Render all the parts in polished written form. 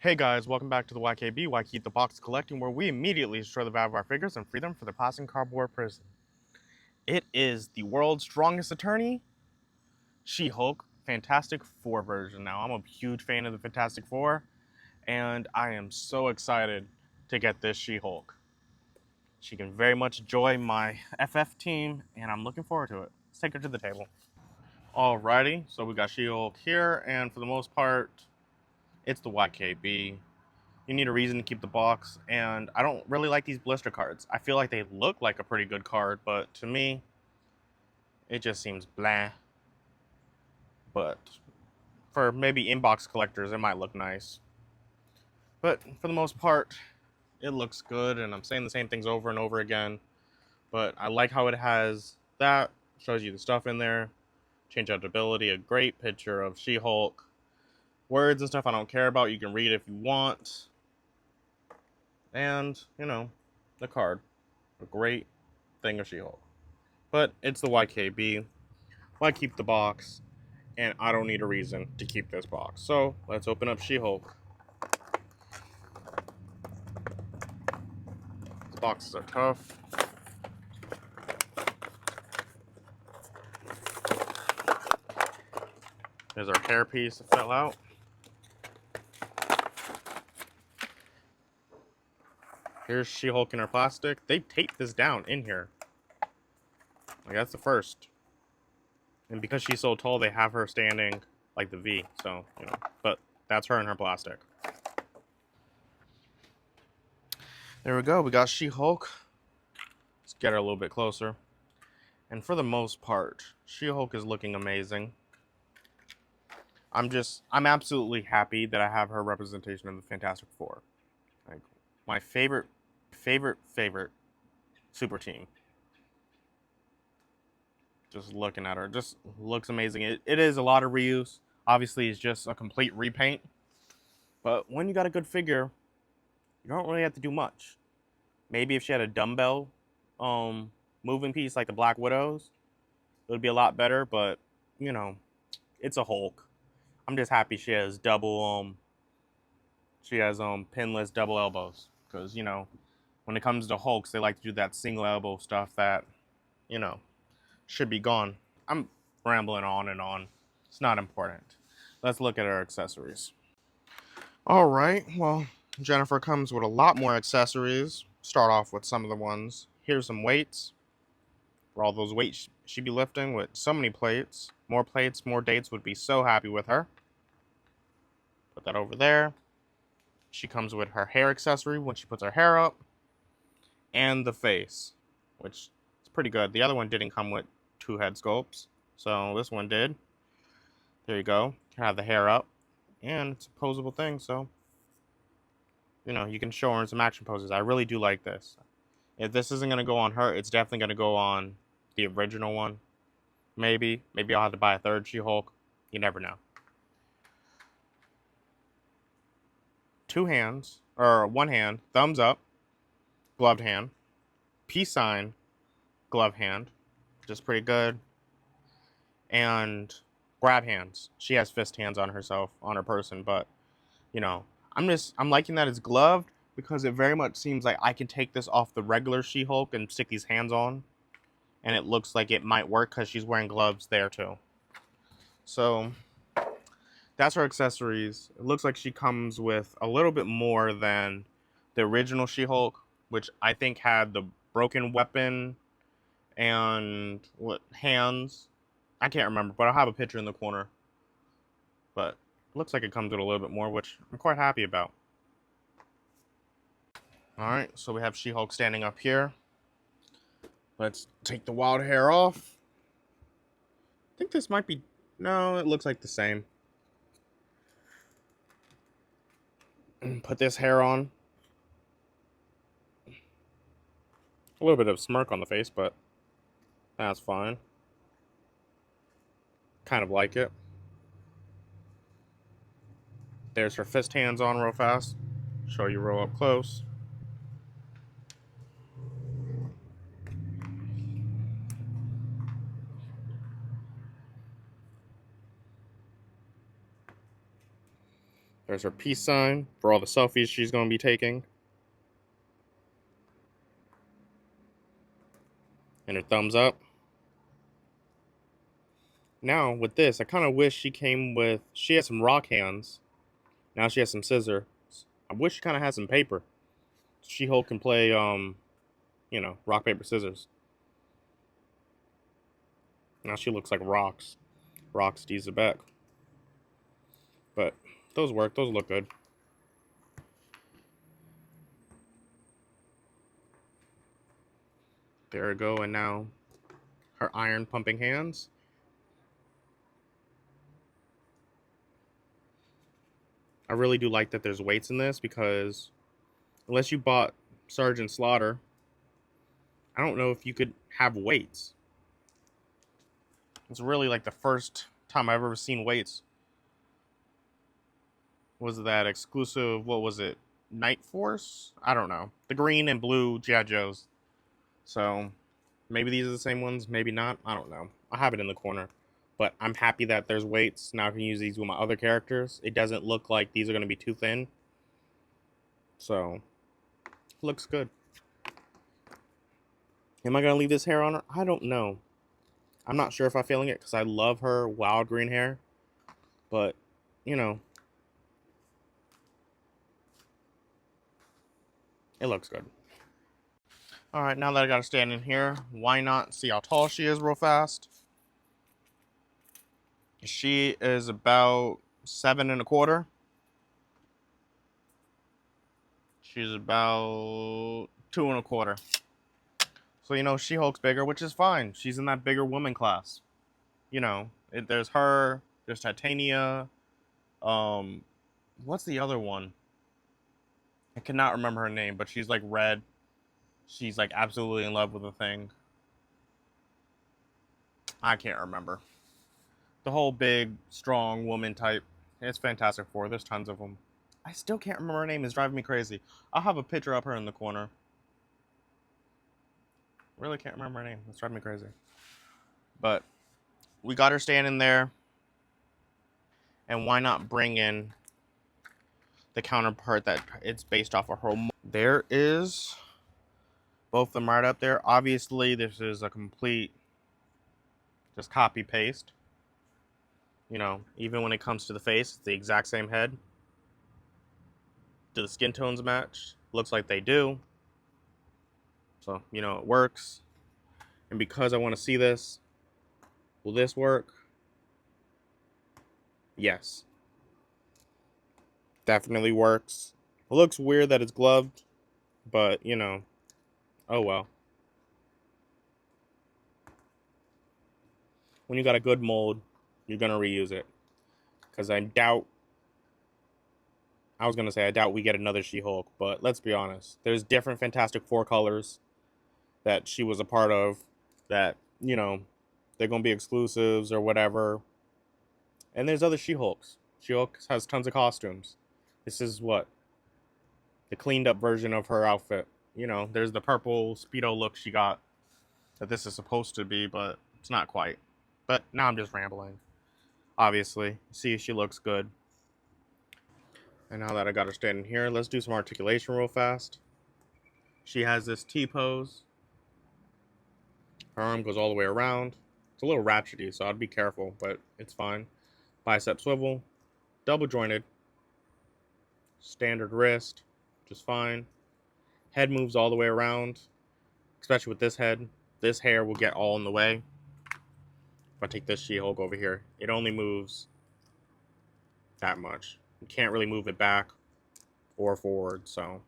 Hey guys, welcome back to the YKB, Why Keep the Box Collecting, where we immediately destroy the value of our figures and free them for the plastic cardboard prison. It is the world's strongest attorney, She-Hulk, Fantastic Four version. Now, I'm a huge fan of the Fantastic Four, and I am so excited to get this She-Hulk. She can very much join my FF team, and I'm looking forward to it. Let's take her to the table. Alrighty, so we got She-Hulk here, and for the most part, it's the YKB. You need a reason to keep the box, and I don't really like these blister cards. I feel like they look like a pretty good card, but to me, it just seems blah. But for maybe inbox collectors, it might look nice. But for the most part, it looks good, and I'm saying the same things over and over again. But I like how it has that, shows you the stuff in there, change out ability, a great picture of She-Hulk. Words and stuff I don't care about, you can read if you want. And, you know, the card. A great thing of She-Hulk. But it's the YKB. Why keep the box? And I don't need a reason to keep this box. So, let's open up She-Hulk. These boxes are tough. There's our hair piece that fell out. Here's She-Hulk in her plastic. They taped this down in here. Like, that's the first. And because she's so tall, they have her standing like the V. So, you know, but that's her in her plastic. There we go. We got She-Hulk. Let's get her a little bit closer. And for the most part, She-Hulk is looking amazing. I'm absolutely happy that I have her representation of the Fantastic Four. Like, my favorite super team. Just looking at her, just looks amazing. It is a lot of reuse. Obviously, it's just a complete repaint. But when you got a good figure, you don't really have to do much. Maybe if she had a dumbbell moving piece like the Black Widows, it would be a lot better. But, you know, it's a Hulk. I'm just happy she has pinless double elbows. Because, you know, when it comes to Hulks, they like to do that single elbow stuff that, you know, should be gone. I'm rambling on and on. It's not important. Let's look at our accessories. All right, well, Jennifer comes with a lot more accessories. Start off with some of the ones. Here's some weights. For all those weights she'd be lifting with so many plates. More plates, more dates would be so happy with her. Put that over there. She comes with her hair accessory when she puts her hair up. And the face, which is pretty good. The other one didn't come with two head sculpts, so this one did. There you go. Can have the hair up, and it's a posable thing, so you know you can show her in some action poses. I really do like this. If this isn't gonna go on her, it's definitely gonna go on the original one. Maybe I'll have to buy a third She-Hulk. You never know. Two hands, or one hand, thumbs up, gloved hand, peace sign, glove hand, just pretty good. And grab hands. She has fist hands on herself, on her person, but you know, I'm liking that it's gloved because it very much seems like I can take this off the regular She-Hulk and stick these hands on, and it looks like it might work because she's wearing gloves there too. So that's her accessories. It looks like she comes with a little bit more than the original She-Hulk, which I think had the broken weapon and hands. I can't remember, but I'll have a picture in the corner. But it looks like it comes with a little bit more, which I'm quite happy about. Alright, so we have She-Hulk standing up here. Let's take the wild hair off. I think this might be... No, it looks like the same. Put this hair on. A little bit of smirk on the face, but that's fine. Kind of like it. There's her fist hands on real fast. Show you real up close. There's her peace sign for all the selfies she's going to be taking. And her thumbs up. Now, with this, I kind of wish she came with... She has some rock hands. Now she has some scissors. I wish she kind of had some paper. She-Hulk can play, you know, rock, paper, scissors. Now she looks like rocks. Rocks D's the back. But those work. Those look good. There we go. And now her iron pumping hands. I really do like that there's weights in this, because unless you bought Sergeant Slaughter, I don't know if you could have weights. It's really like the first time I've ever seen weights. Was that exclusive? What was it? Night Force? I don't know. The green and blue G.I. Joes. So maybe these are the same ones, maybe not. I don't know. I have it in the corner. But I'm happy that there's weights. Now I can use these with my other characters. It doesn't look like these are going to be too thin. So, looks good. Am I going to leave this hair on her? I don't know. I'm not sure if I'm feeling it, because I love her wild green hair. But, you know, it looks good. Alright, now that I got her standing here, why not see how tall she is real fast? She is about 7 1/4. She's about 2 1/4. So, you know, She-Hulk's bigger, which is fine. She's in that bigger woman class. You know, there's her, there's Titania. What's the other one? I cannot remember her name, but she's like red. She's like absolutely in love with the Thing. I can't remember. The whole big, strong woman type. It's Fantastic Four. There's tons of them. I still can't remember her name. It's driving me crazy. I'll have a picture of her in the corner. Really can't remember her name. It's driving me crazy. But we got her standing there. And why not bring in the counterpart that it's based off of her? There is both of them right up there. Obviously, this is a complete just copy paste. You know, even when it comes to the face, it's the exact same head. Do the skin tones match? Looks like they do. So, you know, it works. And because I want to see this, will this work? Yes. Definitely works. It looks weird that it's gloved, but, you know, oh well. When you got a good mold, you're going to reuse it. Because I doubt we get another She-Hulk, but let's be honest. There's different Fantastic Four colors that she was a part of that, you know, they're going to be exclusives or whatever. And there's other She-Hulks. She-Hulk has tons of costumes. This is what? The cleaned up version of her outfit. You know, there's the purple Speedo look she got that this is supposed to be, but it's not quite. But now I'm just rambling. Obviously, see, she looks good. And now that I got her standing here, let's do some articulation real fast. She has this T-pose. Her arm goes all the way around. It's a little ratchety, so I'd be careful, but it's fine. Bicep swivel. Double jointed. Standard wrist. Just fine. Head moves all the way around. Especially with this head. This hair will get all in the way. If I take this She-Hulk over here, it only moves that much. You can't really move it back or forward, so.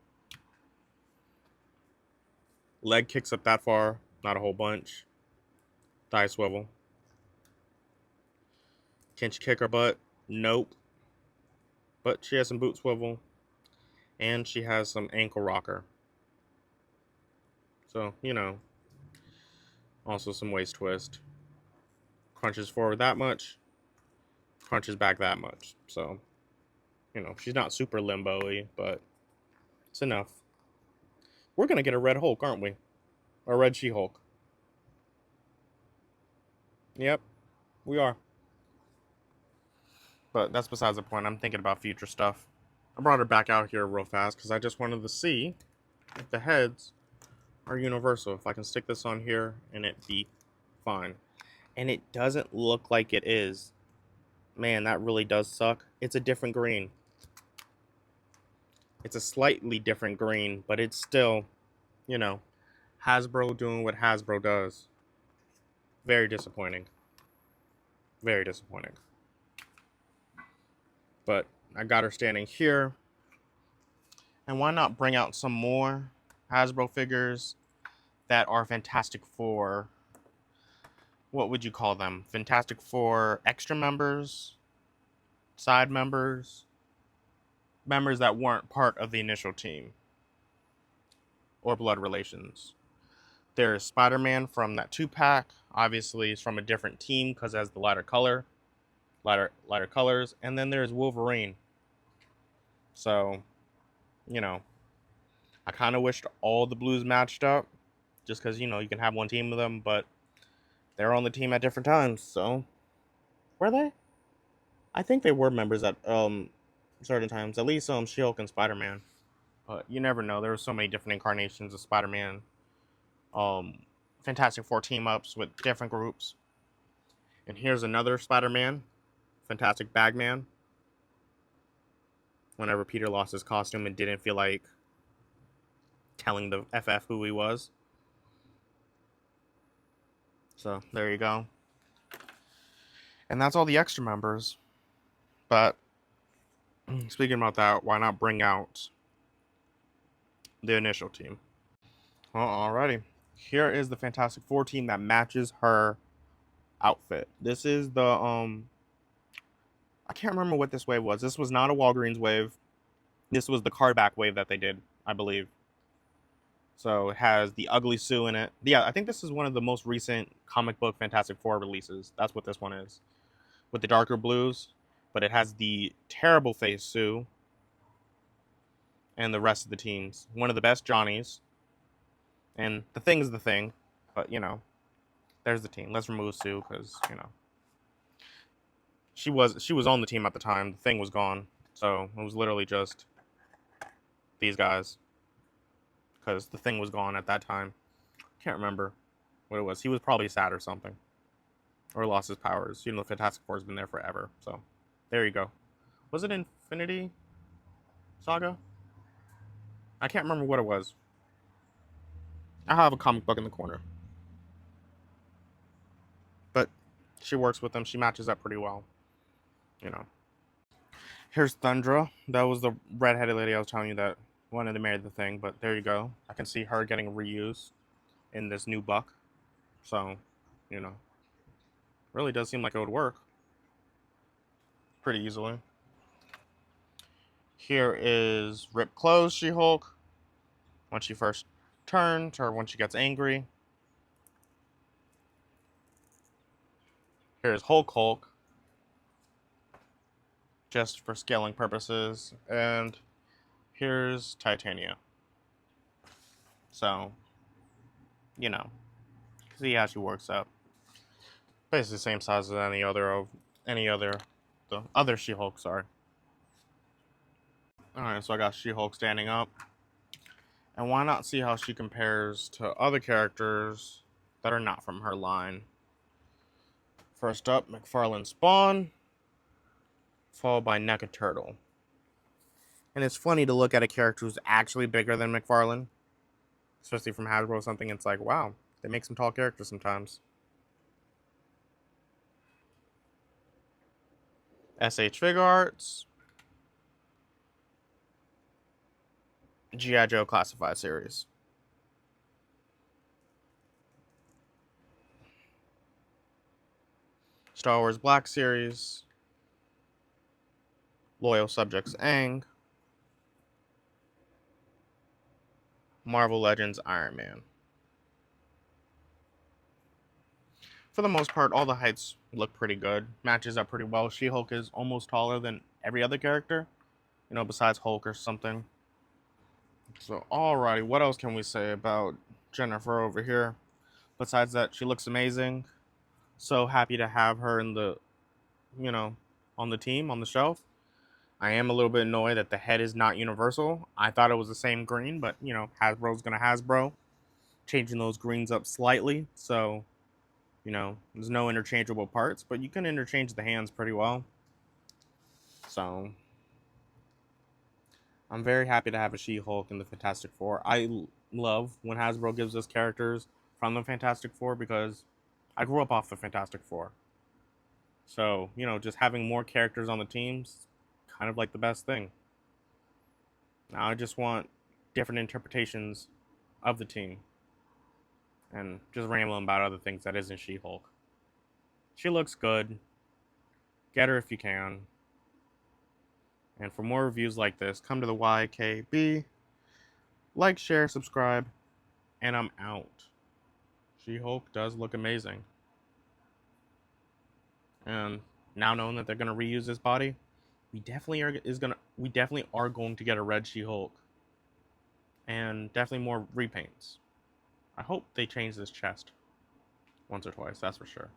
Leg kicks up that far, not a whole bunch. Thigh swivel. Can she kick her butt? Nope. But she has some boot swivel. And she has some ankle rocker. So, you know. Also some waist twist. Crunches forward that much. Crunches back that much. So, you know, she's not super limbo-y, but it's enough. We're going to get a red Hulk, aren't we? A red She-Hulk. Yep, we are. But that's besides the point. I'm thinking about future stuff. I brought her back out here real fast because I just wanted to see if the heads are universal. If I can stick this on here and it be fine. And it doesn't look like it is. Man, that really does suck. It's a different green. It's a slightly different green, but it's still, you know, Hasbro doing what Hasbro does. Very disappointing. Very disappointing. But I got her standing here. And why not bring out some more Hasbro figures that are Fantastic Four? What would you call them? Fantastic Four extra members? Side members? Members that weren't part of the initial team or blood relations. There's Spider-Man from that 2-pack. Obviously, he's from a different team because it has the lighter colors. And then there's Wolverine. So, you know, I kind of wished all the blues matched up just because, you know, you can have one team of them, but they're on the team at different times. So, were they? I think they were members at certain times. At least She-Hulk and Spider-Man. But you never know. There were so many different incarnations of Spider-Man. Fantastic Four team-ups with different groups. And here's another Spider-Man. Fantastic Bagman. Whenever Peter lost his costume and didn't feel like telling the FF who he was. So, there you go. And that's all the extra members. But, speaking about that, why not bring out the initial team? Well, alrighty. Here is the Fantastic Four team that matches her outfit. This is the, I can't remember what this wave was. This was not a Walgreens wave. This was the cardback wave that they did, I believe. So it has the Ugly Sue in it. Yeah, I think this is one of the most recent comic book Fantastic Four releases. That's what this one is. With the darker blues. But it has the terrible face Sue. And the rest of the teams. One of the best Johnnies. And the Thing's the Thing. But, you know, there's the team. Let's remove Sue because, you know. She was on the team at the time. The Thing was gone. So it was literally just these guys. Because the Thing was gone at that time. Can't remember what it was. He was probably sad or something. Or lost his powers. You know, the Fantastic Four has been there forever. So, there you go. Was it Infinity Saga? I can't remember what it was. I have a comic book in the corner. But she works with them. She matches up pretty well. You know. Here's Thundra. That was the redheaded lady I was telling you that wanted to marry the Thing. But there you go. I can see her getting reused in this new buck. So, you know. Really does seem like it would work. Pretty easily. Here is Rip Clothes She-Hulk. When she first turns or when she gets angry. Here's Hulk. Just for scaling purposes. And here's Titania. So, you know. See how she works up. Basically the same size as the other She-Hulk, sorry. Alright, so I got She-Hulk standing up. And why not see how she compares to other characters that are not from her line? First up, McFarlane Spawn, followed by NECA Turtle. And it's funny to look at a character who's actually bigger than McFarlane, especially from Hasbro or something. It's like, wow, they make some tall characters sometimes. SH Fig Arts, G.I. Joe Classified Series. Star Wars Black Series, Loyal Subjects Aang, Marvel Legends Iron Man. For the most part, all the heights look pretty good. Matches up pretty well. She-Hulk is almost taller than every other character, you know, besides Hulk or something. So, alrighty, what else can we say about Jennifer over here? Besides that, she looks amazing. So happy to have her in the, you know, on the team, on the shelf. I am a little bit annoyed that the head is not universal. I thought it was the same green, but you know, Hasbro's gonna Hasbro, changing those greens up slightly. So, you know, there's no interchangeable parts, but you can interchange the hands pretty well. So, I'm very happy to have a She-Hulk in the Fantastic Four. I love when Hasbro gives us characters from the Fantastic Four because I grew up off the Fantastic Four. So, you know, just having more characters on the team's kind of like the best thing. Now I just want different interpretations of the team and just rambling about other things that isn't She-Hulk. She looks good. Get her if you can. And for more reviews like this, come to the YKB. Like, share, subscribe, and I'm out. She-Hulk does look amazing. And now knowing that they're gonna reuse this body, we definitely are going to get a red She-Hulk. And definitely more repaints. I hope they change this chest once or twice, that's for sure.